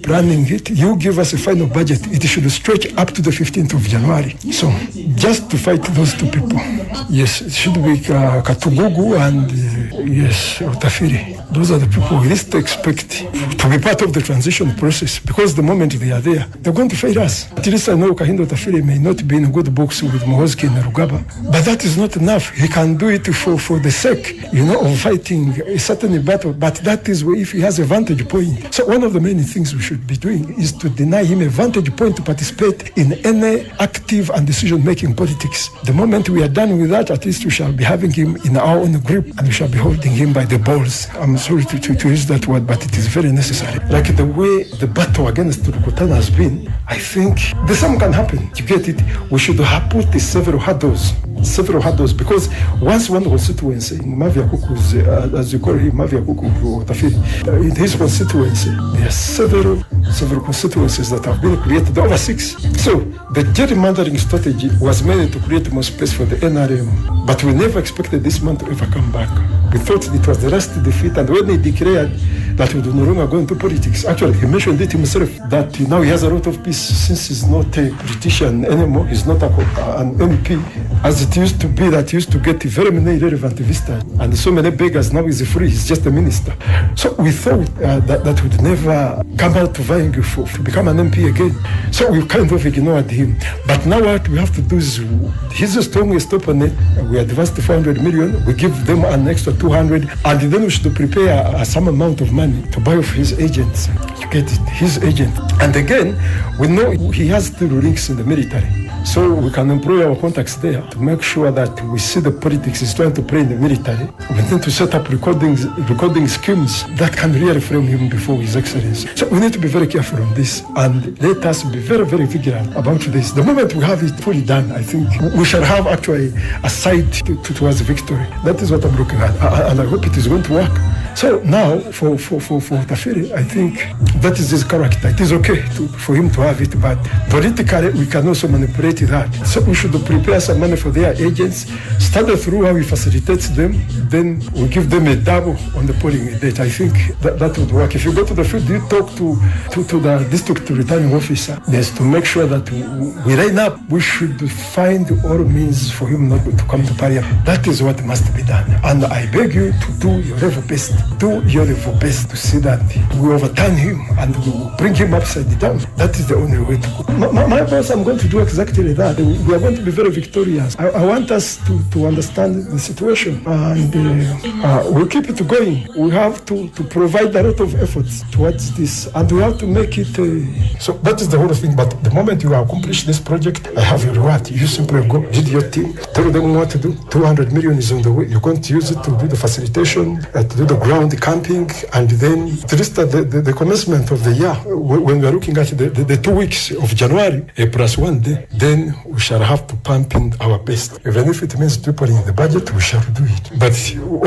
Planning it, you give us a final budget, it should stretch up to the 15th of January. So, just to fight those two people. Yes, it should be Katugugu and yes, Otafiri. Those are the people we least expect to be part of the transition process, because the moment they are there, they're going to fail us. At least I know Kahindo Otafiri may not be in good books with Muhoozi Kainerugaba, but that is not enough. He can do it for the sake, of fighting a certain battle, but that is if he has a vantage point. So one of the main things we should be doing is to deny him a vantage point to participate in any active and decision-making politics. The moment we are done with that, at least we shall be having him in our own group and we shall be holding him by the balls. I'm sorry to use that word, but it is very necessary. Like the way the battle against Rukutana has been, I think the same can happen. You get it? We should have put several hurdles, because once one constituency, in Mavia Kuku's, as you call him, Mavia Kuku Tafiri, in his constituency, there are several constituencies that have been created, over 6. So the gerrymandering strategy was made to create more space for the NRM, but we never expected this man to ever come back. We thought it was the last defeat, and when he declared that we do no longer go into politics, actually he mentioned it himself, that now he has a lot of peace since he's not a politician anymore, he's not an MP, as it used to be, that used to get very many irrelevant visitors, and so many beggars. Now he's free, he's just a minister. So we thought that would never come out to vying to become an MP again. So we kind of ignored him. But now what we have to do is, he's the strongest opponent. We advanced to 400 million, we give them an extra 200, and then we should prepare some amount of money to buy off his agents. You get it, his agent. And again, we know he has 2 links in the military. So we can employ our contacts there to make sure that we see the politics is trying to play in the military. We need to set up recording schemes that can really frame him before His Excellency. So we need to be very careful on this, and let us be very, very vigilant about this. The moment we have it fully done, I think we shall have actually a sight towards victory. That is what I'm looking at, and I hope it is going to work. So now, for Tafiri, I think that is his character. It is okay for him to have it, but politically we can also manipulate that. So we should prepare some money for their agents, start through how we facilitate them, then we give them a double on the polling date. I think that would work. If you go to the field, you talk to the district returning officer, yes, to make sure that we line up. We should find all means for him not to come to Parliament. That is what must be done. And I beg you to do your level best. Do your level best to see that we overturn him and we bring him upside down. That is the only way to go. My boss, I'm going to do exactly that. We are going to be very victorious. I want us to understand the situation, and we'll keep it going. We have to provide a lot of efforts towards this, and we have to make it. So that is the whole thing. But the moment you accomplish this project, I have your reward. You simply go, lead your team, tell them what to do. 200 million is on the way. You're going to use it to do the facilitation, to do the ground camping, and then to restart the commencement of the year. When we are looking at the 2 weeks of January, plus 1 day, then we shall have to pump in our best. Even if it means tripling the budget, we shall do it. But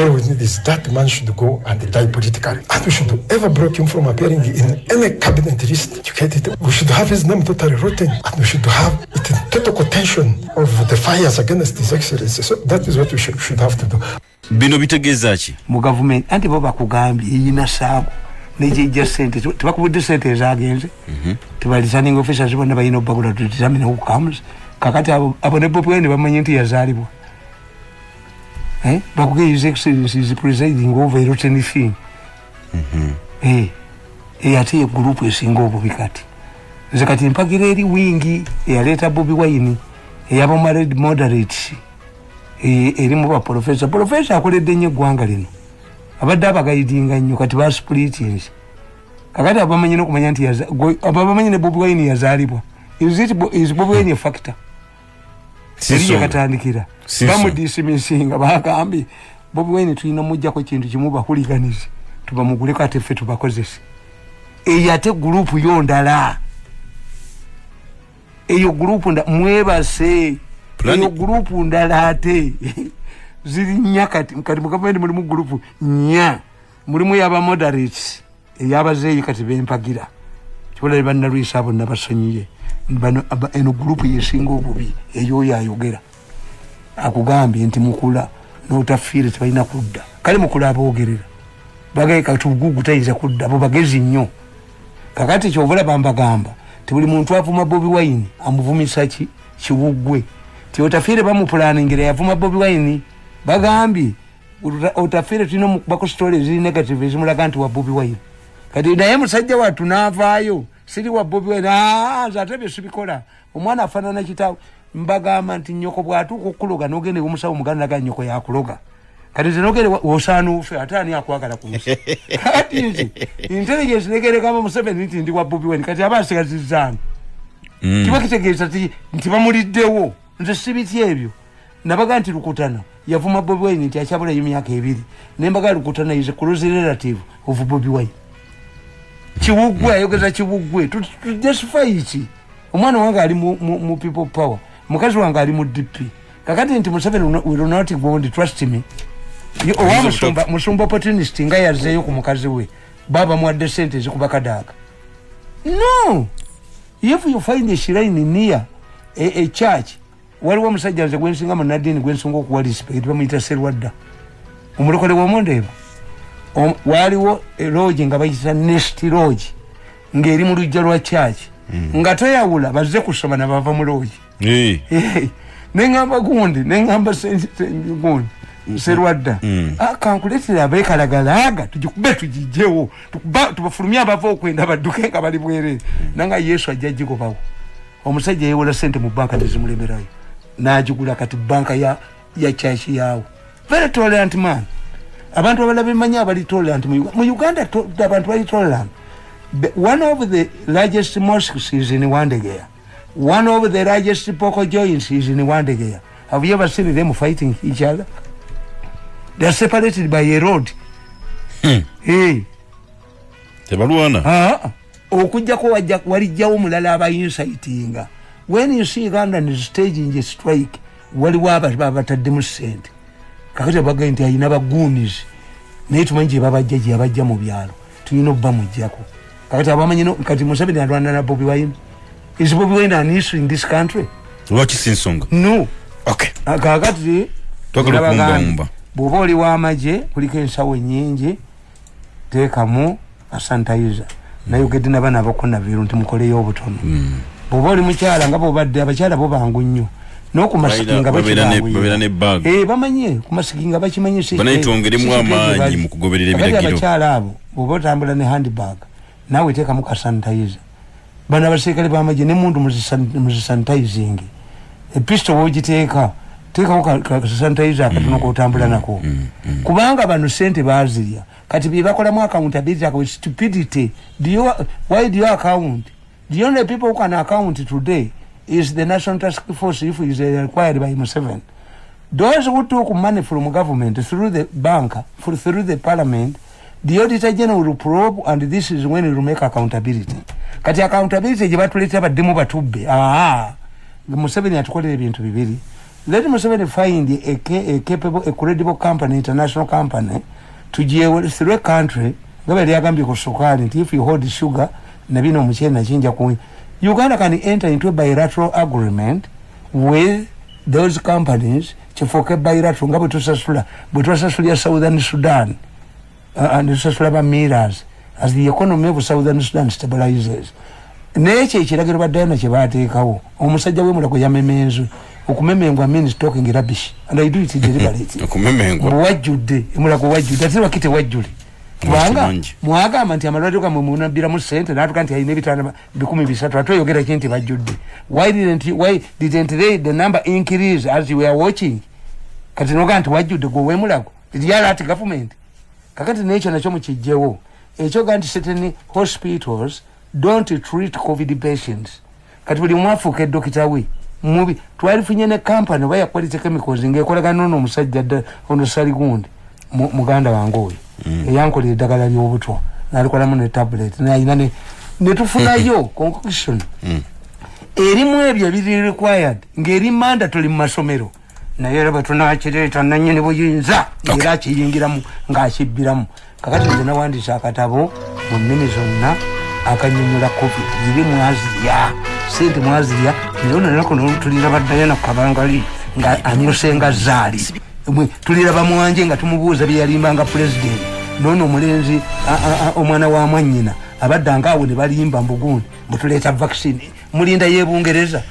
all we need is that man should go and die politically. And we should ever block him from appearing in any cabinet list. You get it? We should have his name totally rotten, and we should have it in total contention of the fires against His Excellency. So that is what we should have to do. Bino bitegezachi mu government anti baba kugambye yina sabo neje sente tubakubudde sente zagenze tubalisaning officers bonna bayina obagula tutamina ukams kakati abo ne BWIINO bamanyi nti yazalibwa bakuge His Excellency is presiding over anything ate group esinga obubikati nze kati mpagira eri wingi eyaleeta BWIINO eyaba moderate erimu ba professor akoledde nnyo eggwanga lino abadde abagayidinga nnyo kati ba splittings kakati abamanyi n'okumanya nti abamanyi ne BWIINO yazaalibwa is BWIINO factor eriyo katandikira bamudisimisinga bagambye BWIINO tulina mujjako ekintu kimu bakuliganize tubamuguleko ate ffe tubakozese eyo ate gurupu yondala eyo gurupu mwebase eyo gurupu ndala ate ziri nyakati kati mukavende mulimu gurupu nya mulimu yaba moderates yabazeyi kati bempagira kibula banna lwisabo nabasonyiye bano eno gurupu yesingo obubi eyo yayogera akugambye nti mukula n'otafire tebalina kudda kale mukula abogerera bagaye katugugu tayiza kudda bo bagezi nnyo kakati kyovula bambagamba tibuli muntu avuma Bobi Wine amuvumisa kiwugwe ti otafire bamupulaningira yavuma Bobi Wine bagambi otafire tino bako stories zili negative ezimulaga nti wa Bobi Wine kati naye musajja watu navaayo siri wa Bobi Wine zatebye sibikola omwana afanana kitawe mbagamba nti nyoko bwatu okuloga nogende umusawo muganda ga nyoko yakuloga kati zinogere osanu ufe atani akwagala kusa kati nti intelligence negere kama Museveni nti ndi wa Bobi Wine kati abase kazizana kiba kitegeza nti bamuliddewo nze sibiti ebyo nabaga nti Lukutana yavuma Bobi Wine nti achabula yimyaka ebiri nembaga Lukutana is a close relative of Bobi Wine kiwugwe ayogeza kiwugwe to justify iki omwana wange ali mu people power mukazi wange ali mu DP kakati nti Museveni will not go and trust me musumba opportunist nga yazeyo ku mukazi we baba mwadde sente zikubakadaga no if you find a shrine near a church waliwo musajja nze gwensinga mu Nadine gwensinga okuwa respect bamuyita Serwadda omulokole w'omondeba waliwo lodge nga bayita Nest Lodge ngeri mu lujja lwa church nga toyawula bazze kusoma na bava mu lodge nengamba gundi nengamba gundi Serwadda akankuletera abekalagalaga tujikube tujijewo tubafulumya abava okwenda badduke nga bali bwere nanga Yesu ajjajiko bawo omusajja yewola sente mu banka tezimuleberayo najugula kati banka ya church yawo very tolerant man abantu abalabe manya abali tolerant mu Uganda abantu bali tolerant one of the largest mosques is in Wandegeya one of the largest Poko joints is in Wandegeya have you ever seen them fighting each other? They are separated by a road. Tebaluana. Okujja ko walijjawo mulala aba incitinga. When you see Uganda is staging a strike, waliwo abatadde mu sente. Kakati baga nti ayina bagunis. Naye tumanyi babajjaji abajja mu byalo. Tuyina obba mujjako. Kakati abamanyi no kati Museveni alwana na Bobi Wine. Is Bobi Wine an issue in this country? What is in song? No. Okay. Kakati Twagala bwoba oli w'amagye kuliko ensawo ennyingi teekamu sanitizer nayogedde n'abaana abakonaviru nti mukoleyo obutono bwoba oli mukyala nga bwobadde abakyala bo bangu nnyo n'okumasikinga bamanye kumasikinga bakimanyisibanaitwongeremu amaanyi mu kugoberera ebiragiro abakyala abo bwoba otambula ne handbag naawe teekamu ka sanitizer bano abaserikale b'amagye n'emundu muzisanitizing episto wogiteeka tekawo sanitizer akatono kotambula nako kubanga bano sente bazirya kati bibakolamu accountability with stupidity why do you account the only people who can account today is the National Task Force if it is required by Museveni. Those who took money from government through the bank through the parliament, the Auditor General will probe and this is when it will make accountability. Kati accountability jibatuleta bademu batubbe Museveni atukolera ebintu bibiri. Let Museveni find a capable, a credible company, international company, to deal through a country. If you hold sugar, Nabino Muchena Jinja Kui, Uganda can enter into a bilateral agreement with those companies to focus bilateral Ngabo to Sasula, but Sasula Southern Sudan and the Sasulaba mirrors as the economy of Southern Sudan stabilizes. Nature Chiragaba Dana Chivati Kao, Omusaja Wimako Yamemezu. Okumemengwa means talking rubbish and I do it deliberately. Okumemengwa wajjude emulako wajjude atira kite wajjuli mwanga manti amalwado ka mumuna bira mu sente natu kanti ayine bitana 13 atoyogera kinti wajjude why didn't they the number increase as you were watching kati no kanti wajjude go wemulako did yala at government kakati nature nacho mukijjewo ekyo kanti certain hospitals don't treat covid patients kati buli mwafuke dokita we mubi twalifunye ne company baya quality chemicals ngekolega nono musajja ono sali gundi muganda wange oyo eyankolera eddagala ly'obutwa n'alikola mu ne tablet n'ayina ne tufunayo conclusion erimu ebyo biri required ng'eri mandatory mu masomero naye era batunakireeta nannyini buyinza era akiyingiramu ng'akibbiramu kakati nze nawandiisa akatabo mu nnimi zonna akanyonyola covid ziri mwazirya sente mwazirya naye onanako nolutulira baddayana ku kabangali nga anyosenga zaali tulira bamwanje nga tumubuuza bye yalimbanga president nono omulenzi omwana wa mwannyina abadanga awo ne balimba mbugundi mutuleta vaccine mulinda yebungereza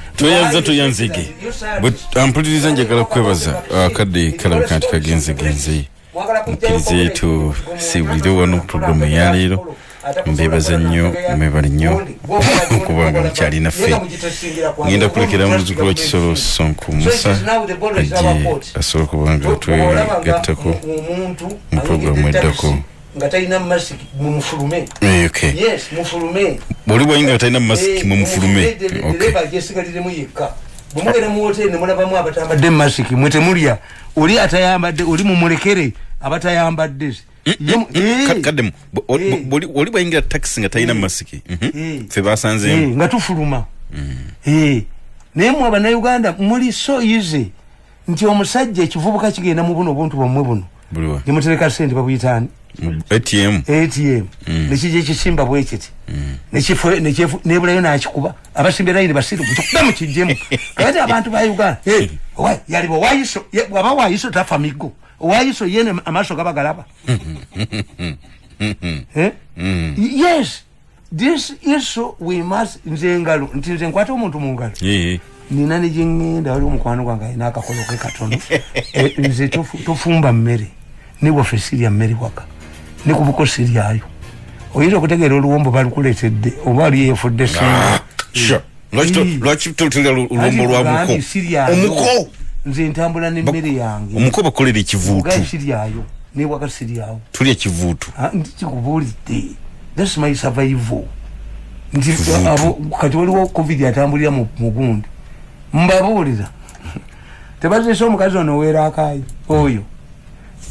tuyanzige but ampuliriza njagala kwebaza kadde kalabika kagenze mukirize tu sibulire wano programu ya leero mbebaza nnyo mwebali nnyo okubanga mukyali naffe ngenda kulekera muzukulu wa Kisolo Sonko Musa ajje asobola kubanga twegattako mu programu eddako ngataina masiki mumufulume okay yes mufulume boli bwinga ngataina masiki mumufulume okay bagesigalire muyika bumugere mu hotel ne mulaba abatambadde masiki mwete mulya oli atayambadde oli mumulekere abatayambadde kadde boli bwinga taxi ngataina masiki fe basanze nga tufuluma naye mu abana Uganda muli so easy nti omusajja ekivubuka kigenda mu buno buntu bwamwe buno buliwa yemutereka sente babuyitani ATM nekije kisimba bwekiti nechifu nebulayo nakikuba abasimbe line basiru kutukuba mu kijemu kati abantu ba Uganda yalibo wayiso baba wayiso tafa migo wayiso yene amaso gabagalaba yes this issue we must nzengalo ntinze nkwata omuntu mungalo nina nejingenda wali omukwano gwange ina akakoloke katono nze tofumba mmere nibo fesiri ya mmere waka nikubuko siriayo oyira okutegeera oluwombo balukuletedde oba ali yefudde sure lwaki tutulira oluwombo lwa omuko nze ntambula n'emmere yange omuko bakolera ekivuutu siriayo ne waka siriayo tulya ekivuutu ndikubulidde that's my survival nti abo kati waliwo covid atambulira mu gundi mbabulira tebazise omukazi ono weera akayi oyo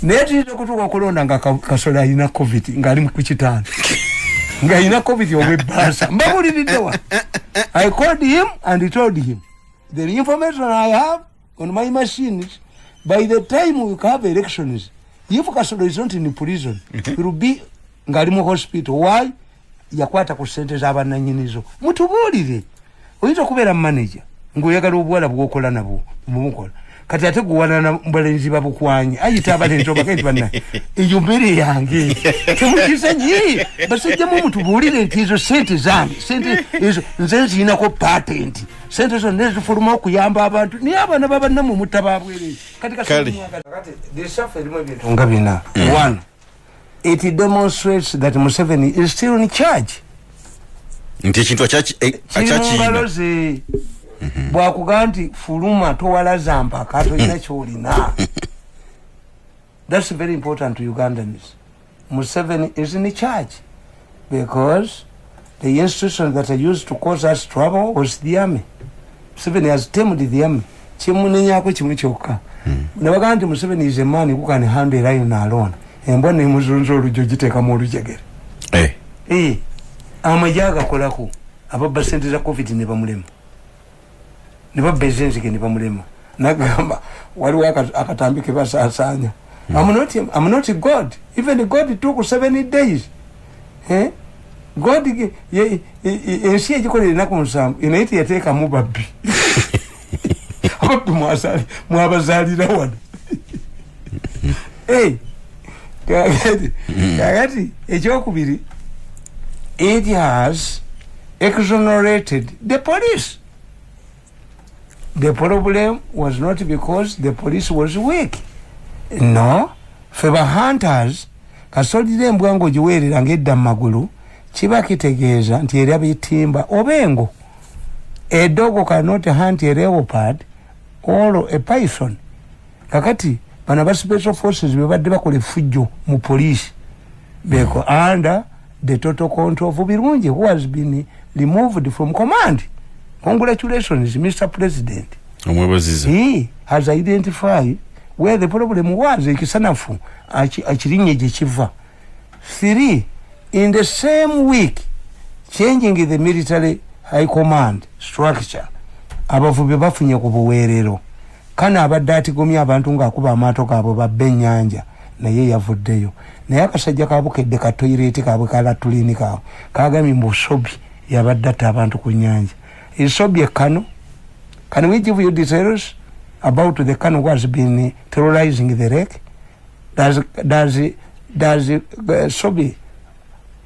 netito kutuka okulonda nga kasola ina covid ngali mu kitanda nga ina covid obebasa mbabuliridde wa I called him and he told him the information I have on my machines by the time we have elections if kasola is not in prison it will be ngali mu hospital why yakwata ku sente z'abannanyinizo mutubulire oyita kubeera manager ngoyagala obwala bwokola nabo mumukola kati ate guwana na mbalenzi babukwanye ayita abalenzi obakenti banna eyo mmere yange temukisanyi basajjamu mutubulire nti ezo sente zange sente ezo nze nzinako patent sente zo nezifuluma okuyamba abantu niye abaana babannamu mutababwere kati nga bina one it demonstrates that Museveni is still in charge nti ekintu akyakiyina bwakuganti fuluma towalaza mpaka toyina kyolina that's very important to Ugandans. Museveni is in charge because the institution that used to cause us trouble was the army. Museveni has tamed the army kimunenyako kimu kyokka nabaganti Museveni is a man who can handle lion alone embona emuzunzo olujo giteeka mu olujegere amajaga kolako ababba sente za covid ne bamulema ne babba ezenzige ne bamulema nagamba waliwo akatambike basasanya I'm not God. Even God took 70 days. God ensi egikolera ennaku musanvu enaye yateeka mu babbi ababbi mwabazaalira wano kakati ekyokubiri it has exonerated the police. The problem was not because the police was weak. No, feba hunters kasolire embwango giwerera ngedda magulu kiba kitegeeza nti era bitimba obengo a dog cannot hunt a leopard or a python. Kakati bana ba special forces bebadde bakola fujjo mu police beko under the total control of Birungi, who has been removed from command. Congratulations, Mr. President. He has identified where the problem was. Ekisanafu achirinye jechiva. 3, in the same week, changing the military high command structure, abavubi bafunye ku buweerero. Kana abadde atigomya abantu ng'akuba amaato gaabwe babbe ennyanja naye yavuddeyo. Naye akasajja kaabukedde ka toilet kaabwe kalatulini kaabwe kagambye mbu Sobi yabadde atta abantu ku nnyanja. Is Sobi a Kano? Can we give you details about the Kano who has been terrorizing the wreck? Does Sobi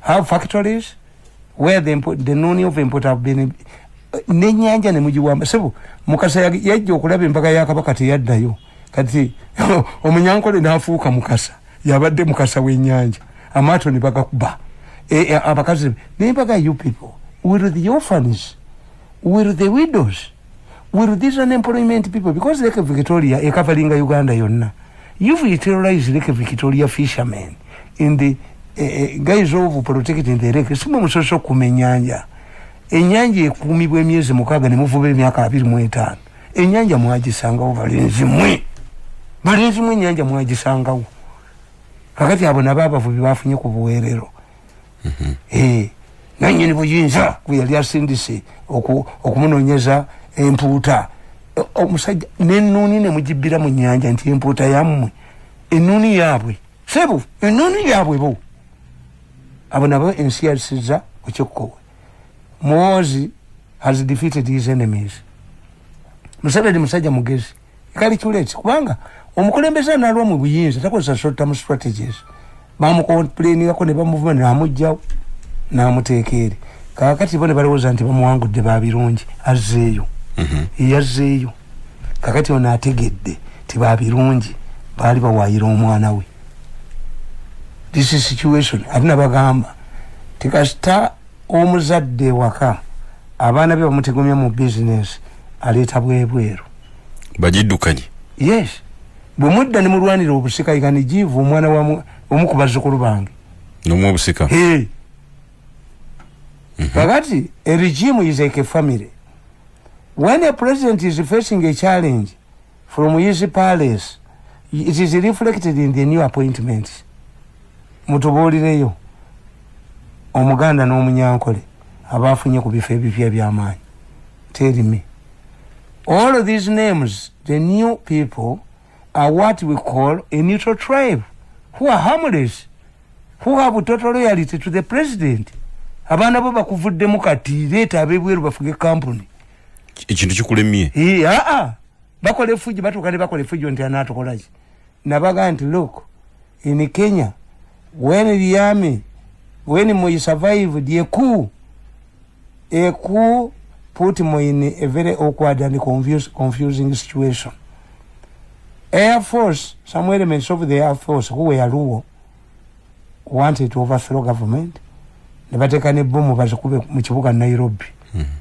have factories? where the noni of import have been nenyanja ne mujiwamba sebo mukasa yajja okulaba embaga ya kabaka teyaddayo kati omunyankole nafuuka mukasa yabadde mukasa w'ennyanja amaato ne bagakuba abakazi nembaga you people will the orphans will the widows will these unemployment people because Lake Victoria ekavalinga Uganda yonna you've terrorized Lake Victoria fishermen in the guys of protecting the lake simu musoso kumenyanja enyanja ekumibwa emyezi mukaga ne muvuba emyaka 25 enyanja mwagisangawo balenzi mwe enyanja mwagisangawo kakati abo nababavubi bafunye ku buweerero nanyini buyinza kuyali asindise okumunonyeza empuuta omusajja n'ennuuni ne mugibbira mu nyanja nti empuuta yammwe ennuuni yaabwe sebo ennuuni yaabwe bo abo nabo ensi yalisiza okikkowe Muhoozi has defeated his enemies. Museveni musajja mugezi kali kyuleti kubanga omukulembeze nalwa mu buyinza takozesa short term strategies bamukomplaininga ne bamuvuma namujjawo namuteekere kakati bone balowooza nti bamuwangudde babirungi azzeeyo yazzeeyo kakati ono ategedde ti babirungi baali bawaayira omwana we. This is situation alina bagamba tikasita omuzadde waka abaana be bamutegomya mu business aleeta bwebweru bajiddukanye. Yes bwe mudda ne mulwanira obusika igani jivu omwana wa omukubazukulu bange nomu obusika kakati a regime is like a family. When a president is facing a challenge from his palace it is reflected in the new appointments. Mutubuulireyo omuganda n'omunyankole abafunye ku bifo ebipya by'amaanyi. Tell me all of these names, the new people are what we call a neutral tribe who are harmless, who have total loyalty to the president. Abaana bo bakuvuddemu kati leeta abebweru bafuge company ekintu kikulemye bakole fuji batuuka ne bakole fuji nti anaatukolaki nabaga nti look in Kenya when the army when Moi survived a coup put Moi in a very awkward and confusing situation. Air Force, some elements of the Air Force who were Luo wanted to overthrow government. Nebatekane bomu bazikube mu kibuga Nairobi.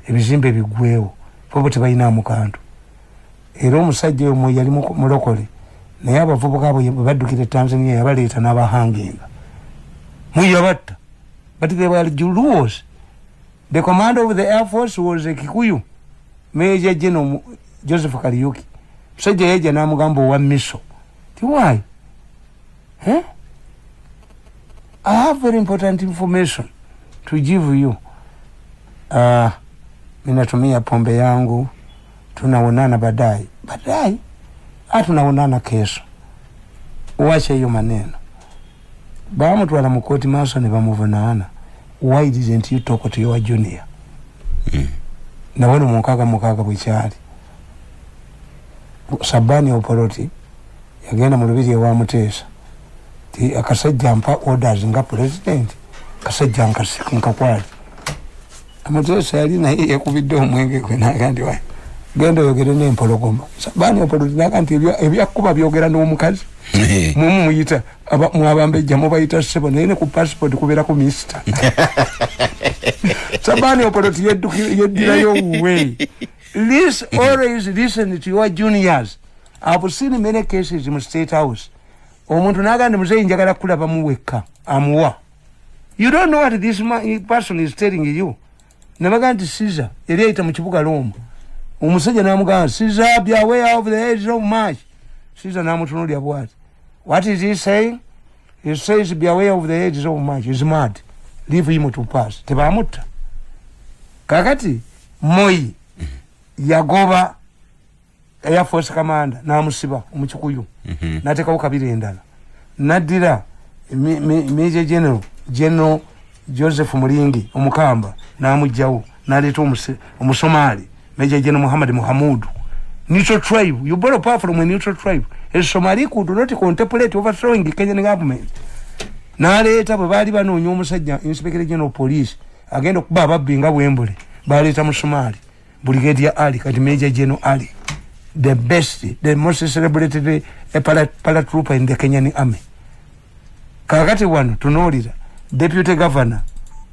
Ebizimbe bigwewo. Pobo tebayina mukantu. Era omusajja oyo yali mulokole. Naye abavubuka abo baddukire Tanzania yabaleeta n'abahanginga. Muyabatta. But they were Luos. The commander of the Air Force was a Kikuyu, Major General Joseph Kariuki. Musajja yeja n'amugamba owa miso. Why? I have very important information to give you. Ninatumia pombe yangu, tunaonana baadaye. Baadaye? Tunaonana kesho. Uache hiyo maneno. Bamutwala mu court maso ne bamuvunaana. Why didn't you talk to your junior? Na wano mukaga bwikyali. Sabani Oporoti yagenda mu lubiri ewa Muteesa. Ti akasajja mpa orders nga president. Kasajja nkakwali. Muteesa yali naye yakubidde omwenge gwe n'agandi wayi. Genda oyogere n'empologoma. Sabani Oporoti n'aganti ebyakuba byogera n'omukazi. Muyita mwabambejja mubayita sebo naye ne ku passport kubeerako mister. Sabani Oporoti yeddirayo way. Always listen to your juniors. I've seen many cases in the State House. Omuntu n'agamba muzeeyi njagala kulaba muwekka amuwa. You don't know what this person is telling you. Nabaga nti Caesar yali ayita mu kibuga Rome. Omusajja n'amugamba Caesar be aware of the age of March. Caesar n'amutunuulira bw'ati. What is he saying? He says be aware of the age of March. He's mad. Leave him to pass. Tebamutta. Kakati Moi yagoba Air Force Commander n'amusiba omukikuyu. N'ateekawo kabiri endala. Naddira Major General Joseph Mulingi omukamba n'amugjawo n'aleeta omusomaali Major General Muhammad Muhamudu. Neutral tribe. You borrow power from a neutral tribe. A Somali could not contemplate overthrowing the Kenyan government. N'aleeta bwe baali banoonya omusajja Inspector General Police agenda okuba ababbi nga bwembule baleeta musumali Brigadier Ali kati Major General Ali, the best, the most celebrated paratrooper in the Kenyan army. Kakati wano tunolira Deputy Governor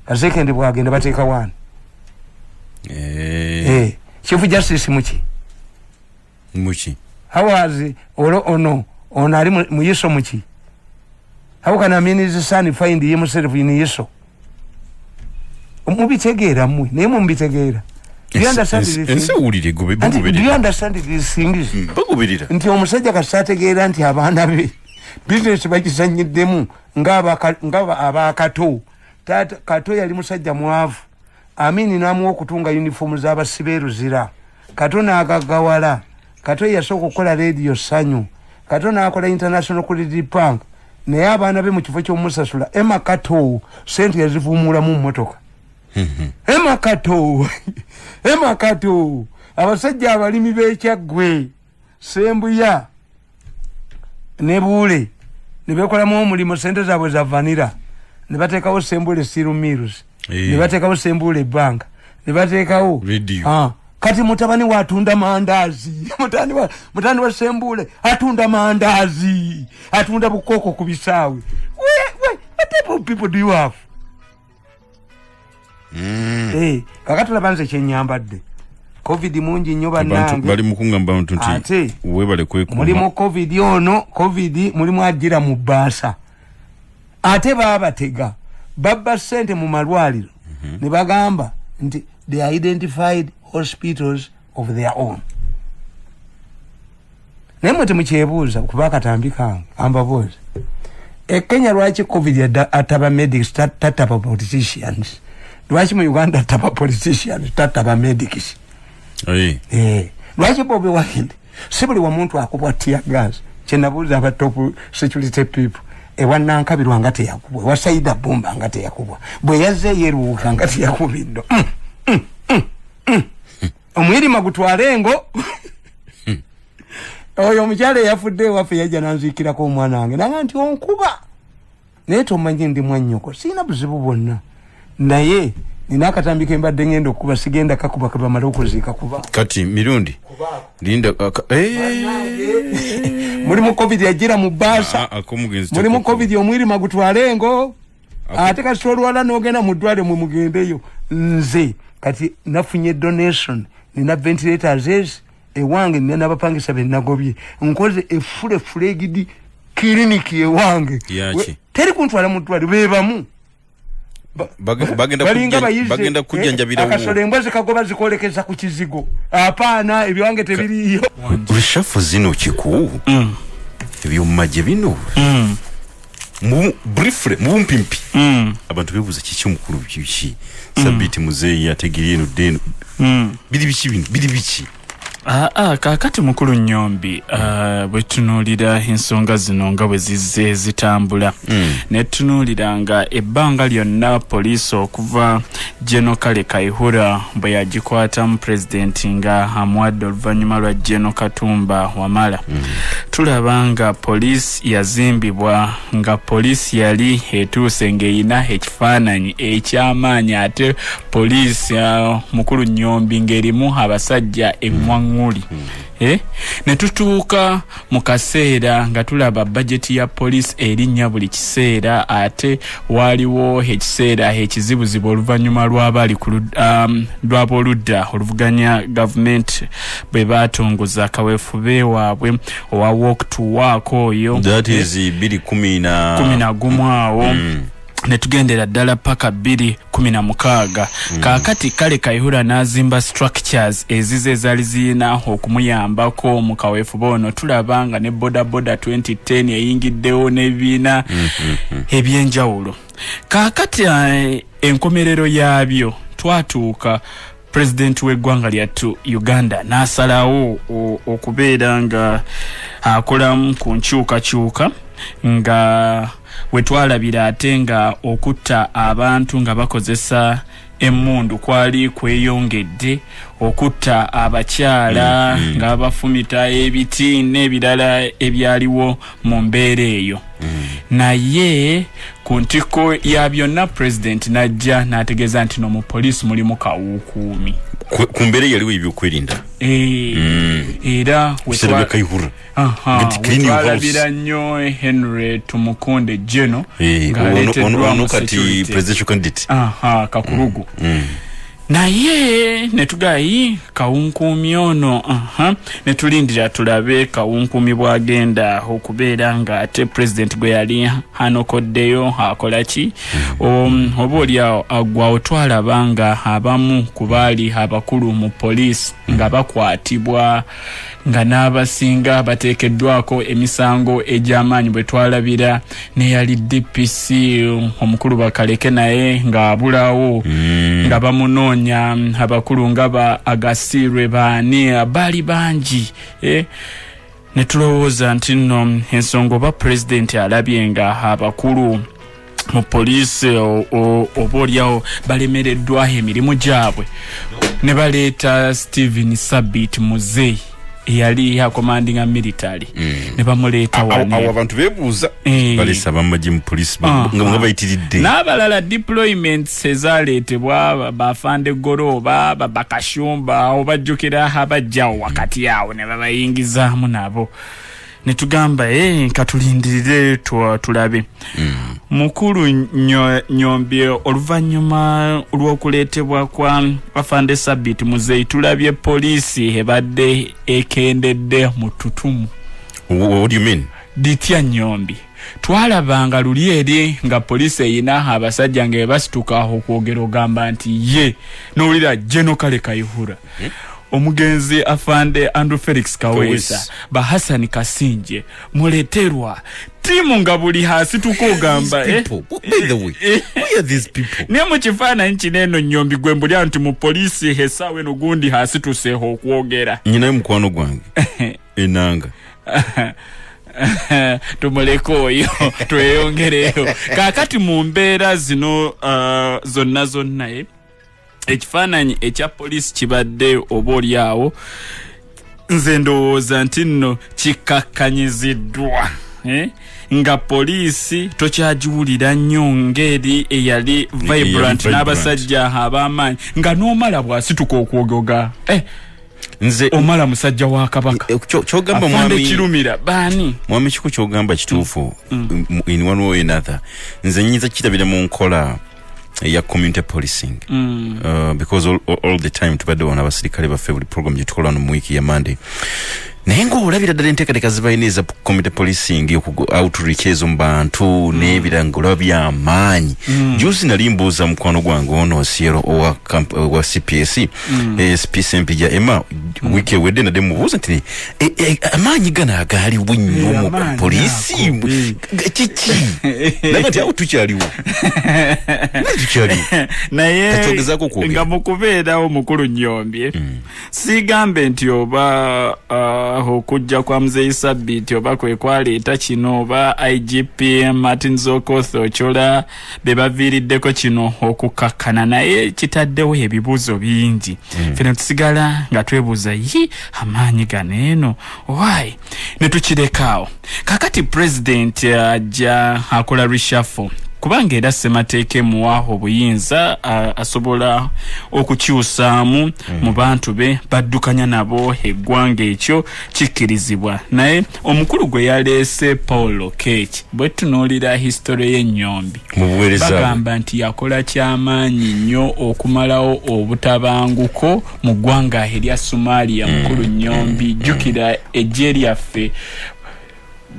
Kazekende bwagenda bateeka wano. Chief Justice Muchi. How was ono ali mu Yeso Muchi? How can a minister son find himself in Yeso? Mubitegeera mmwe naye mumubitegeera. Do you understand this? Do you understand these things? Nti omusajja kasategeera nti abaana be business bakizanyiddemu ngaba abakato. Tata Kato yali musajja mwavu. Amini namuwa okutunga uniform z'abasibeeru zira. Kato n'agagawala. Kato yasooka okukola radio sanyu. Kato n'akola international quality punk. Naye abaana be mu kifo ky'omusasula Emma Kato sente yazivuumula mu mmotoka. Emma Kato abasajja abalimi b'ekyaggwe Sembuya ne Buule ne bekolamu omulimu sente zaabwe za vanira ne bateekawo Sembule Steel Mills ne bateekawo Sembule Bank ne bateekawo kati mutabani watunda mandazi mutani wa Sembule atunda mandazi atunda bukoko ku bisaawe. What type of people do you have? Kakati labanze kyenyambadde COVID mungi nnyo bannange bali mukungamba nti webale kwekuma mulimu COVID ono mulimu ajira mu baasa ate babatega babba sente mu malwaliro ne bagamba nti they identified hospitals of their own. Nemwe temukyebuuza kuba katambi kange ambabuuza Kenya lwaki COVID ataba medics tataba politicians lwaki mu Uganda ataba politicians tataba medics lwaki Bobi Wine sibuli wa muntu akubwa tear gas kyenabuuza aba top security people ewanankabirwa nga teyakubwa wasaida bomba nga teyakubwa bwe yazze yeruuka nga teyakubiddo omwirima gutwalengo oyo omukyala yafudde waffe yajja nanziikirako omwana wange nanga nti onkuba naye tomanyi ndi mwannyoko sina buzibu bwonna naye nina akatambi kembadde ngenda okuba sigenda kakuba kabamala okuziika kuba kati mirundi linda mulimu COVID yajira mu baasa mulimu COVID omwirima gutwalengo ate kati olwala n'ogenda mu ddwale mwe mugendeyo nze kati nafunye donation nina ventilators ewange nina abapangisa benagobye nkoze efule flegidi clinic ewange teri kuntwala mu ddwale bebamu bagenda kujjanjabira akasole embwazi kagoba zikolekeza ku kizigo apaana ebyange tebiriyo rishafu zino kiku ebyo maje bino mu briefly mu mpimpi abantu bebuza kiki mukuru byiki sabiti muzeyi ategiriye no deno bidi biki kakati mukulu Nyombi bwe tunulira ensonga zino nga bwe zizze zitambula ne tunulira nga ebbanga lyonna poliisi okuva General Kale Kaihura bwe yagikwata mu president nga amwadde oluvannyuma lwa General Katumba Wamala tulaba nga poliisi yazimbibwa nga poliisi yali etuuse ng'eyina ekifaananyi eky'amaanyi ate poliisi mukulu Nyombi ng'erimu abasajja emmwaŋŋuli ne tutuuka mu kaseera nga tulaba budget ya police erinnya buli kiseera ate waliwo ekiseera ekizibuzibu oluvannyuma lw'abali lw'aboludda oluvuganya government bwe batongoza kaweefube waabwe owa walk to work oyo that is 2011 awo ne tugendera ddala paka 2016 kakati Kale Kaihura n'azimba structures ezize zali zina okumuyambako mu kaweefube ono tulabanga ne boda 2010 yayingiddewo n'ebiina ebyenjawulo kakati enkomerero yaabyo twatuuka president w'eggwanga lyattu Uganda n'asalawo okubeera nga akolamu ku nkyukakyuka nga wetwalabira ate nga okutta abantu nga bakozesa emmundu kwali kweyongedde okutta abakyala nga bafumita ebiti n'ebirala ebyaliwo mu mbeera eyo naye ku ntiko ya byonna president najja n'ategeeza nti no mu police mulimu kawukuumi ku mbere yaliwo ebyokwerinda era wetwalabira nnyo Henry Tumukunde Jeno ono kati presidential candidate Kakurugu naye netugayi kawunkumi ono netulindira tulabe kawunkumi bwagenda okubeera nga ate president gwe yali hanokoddeyo akolaki oba oliawo agwawo twalaba nga abamu ku baali abakulu mu police nga bakwatibwa nga n'abasinga bateekeddwako emisango egy'amaanyi bwe twalabira neyali DPC omukulu Bakaleke naye nga abulawo nga bamunoonya abakulu nga ba Agasirwe baani baali bangi netulowooza nti nno ensonga oba president alabye nga abakulu mu police oba oliawo balemereddwa emirimu gyabwe ne baleeta Stephen Sabit Muzeyi yali commanding military ne bamuleeta wano awo abantu bebuuza balesa bamaji mu police nga bayitiridde n'abalala deployments ezaleetebwa bafande goroba bakashumba obajjukira abajjawo wakati awo ne babayingizaamu nabo netugamba katulindirire tulabe mukulu Nyombi oluvannyuma lw'okuleetebwa kwa afande Sabit Muzeyi tulabye poliisi ebadde ekendedde mu ttutumu. What do you mean? Ditya Nyombi twalabanga luli eri nga poliisi eyina abasajja nga basituka okwogera ogamba nti ye n'owulira General Kale Kayihura omugenzi afande Andrew Felix Kawesa ba Hassan Kasinje muleterwa timu nga buli hasi tukogamba by the way who are these people ne mu kifaananyi kineno Nyombi gwe mbulya nti mu poliisi hesawe no gundi hasi tuseho okwogera nyina mukwano gwange enanga tumuleko oyo tweyongereyo kakati mu mbeera zino zonna ekifaananyi ekya poliisi kibadde oba oliawo nze ndowooza nti nno kikakkanyiziddwa nga poliisi tokyagiwulira nnyo ngeri eyali vibrant n'abasajja ab'amaanyi nga n'omala bw'asituka okwogoga nze omala musajja wa Kabaka kyogamba mwami kirumira bani mwami kiku kyogamba kituufu in one way or another nze nyinza kirabira mu nkola ya community policing because all the time tubadde wana abasirikale baffe buli program gyetukola no mu wiki ya Monday naye ng'olabira ddala enteekateeka zibayina eza community policing outreach ezo mu bantu n'ebirangiro by'amaanyi juzi nali mbuuza mukwano gwange ono Osiero owa CPS SPC Mpija Emma wiki ewedde nadde mubuuza nti amaanyi gano agaaliwo nnyo mu poliisi kiki naye nti awo tukyaliwo naye nga mu kubeerawo mukulu Nyombi sigambe nti oba okujja kwa Muzeyi Sabit oba kwe kwaleeta kino oba IGP Martin Zokoth Ochola be baviiriddeko kino okukakkana naye kitaddewo ebibuuzo bingi fena tusigala nga twebuuza amaanyi gano eno why ne tukirekawo kakati president ajja akola reshuffle kubanga era ssemateeka emuwa obuyinza asobola okukyusaamu mu bantu be baddukanya nabo eggwanga ekyo kikkirizibwa naye omukulu gwe yaleese Paul Okech bwe tunuulira history y'Ennyombi bagamba nti yakola ky'amaanyi nnyo okumalawo obutabanguko mu ggwanga erya Somalia mukulu Nyombi jjukira eggye lyaffe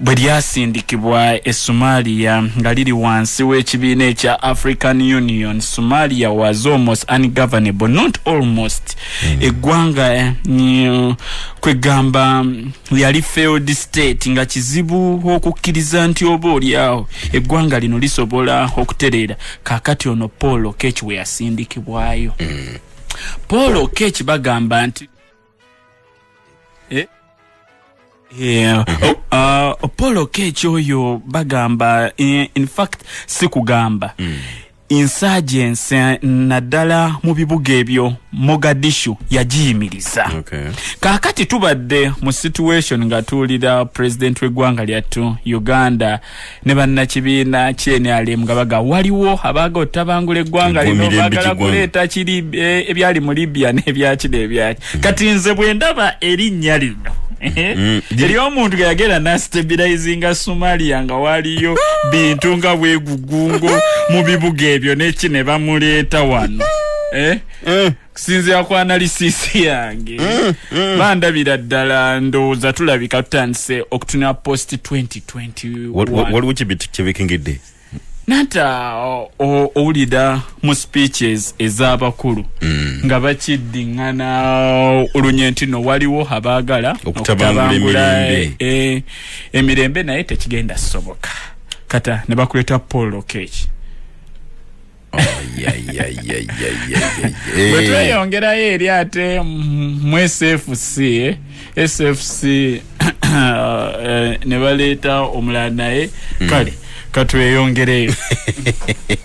bwe lyasindikibwa Somalia nga liri wansi w'ekibiina ekya African Union. Somalia was almost ungovernable, not almost. Eggwanga kwegamba yali failed state nga kizibu okukkiriza nti oba oliawo eggwanga lino lisobola okutereera. Kakati ono Paul Okech we yasindikibwayo. Paul Okech bagamba nti Paul Okech oyo bagamba in fact si kugamba insurgency naddala mu bibuga ebyo Mogadishu yagiyimiriza. Kaakati tubadde mu situation nga tuwulira president w'eggwanga lyattu Uganda ne bannakibiina KNRM nga baga waliwo abaga otabangula eggwanga lino bagala kuleeta kiri ebyali mu Libya n'ebyakiri ebyaki. Kati nze bwe ndaba erinnya lino eri omuntu gayagera na stabilizinga Somalia nga waliyo bintu nga bwegugungo mu bibuga ebyo neki ne bamuleeta wano kusinzira ku analysis yange bandabira ddala ndowooza tulabika tutandise okutunira post 2021 waliwo kibikingidde nata owulira mu speeches ez'abakulu nga bakiddiŋŋana olunye nti no waliwo abaagala okutabangula emirembe naye tekigenda soboka kata ne bakuleeta Paul Lokech bwe tweyongerayo eri ate mu SFC ne baleeta omulala naye kale katweyongereyo